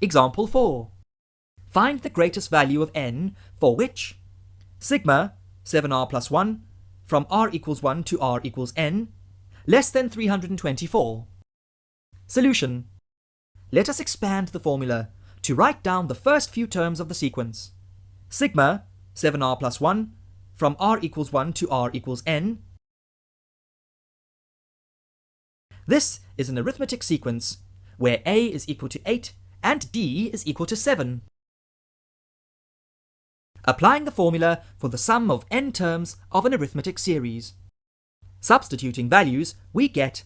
Example 4. Find the greatest value of n for which sigma 7r plus 1 from r equals 1 to r equals n less than 324. Solution. Let us expand the formula to write down the first few terms of the sequence. Sigma 7r plus 1 from r equals 1 to r equals n. This is an arithmetic sequence where a is equal to 8 and d is equal to 7. Applying the formula for the sum of n terms of an arithmetic series. Substituting values, we get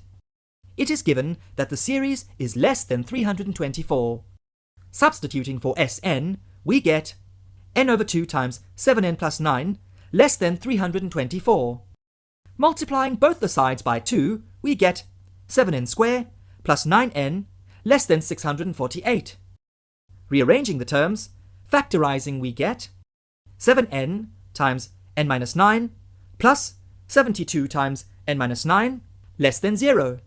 it is given that the series is less than 324. Substituting for Sn, we get n over 2 times 7n plus 9 less than 324. Multiplying both the sides by 2, we get 7n squared plus 9n less than 648. Rearranging the terms, factorizing, we get 7n times n minus 9 plus 72 times n minus 9 less than 0.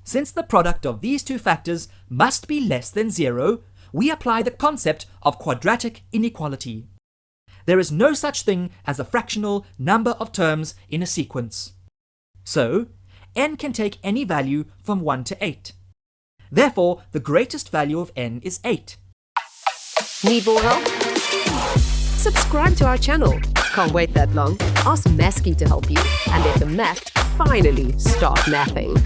Since the product of these two factors must be less than 0, we apply the concept of quadratic inequality. There is no such thing as a fractional number of terms in a sequence. So, n can take any value from 1 to 8. Therefore, the greatest value of n is 8. Need more help? Subscribe to our channel. Can't wait that long? Ask Masky to help you and let the math finally start mathing.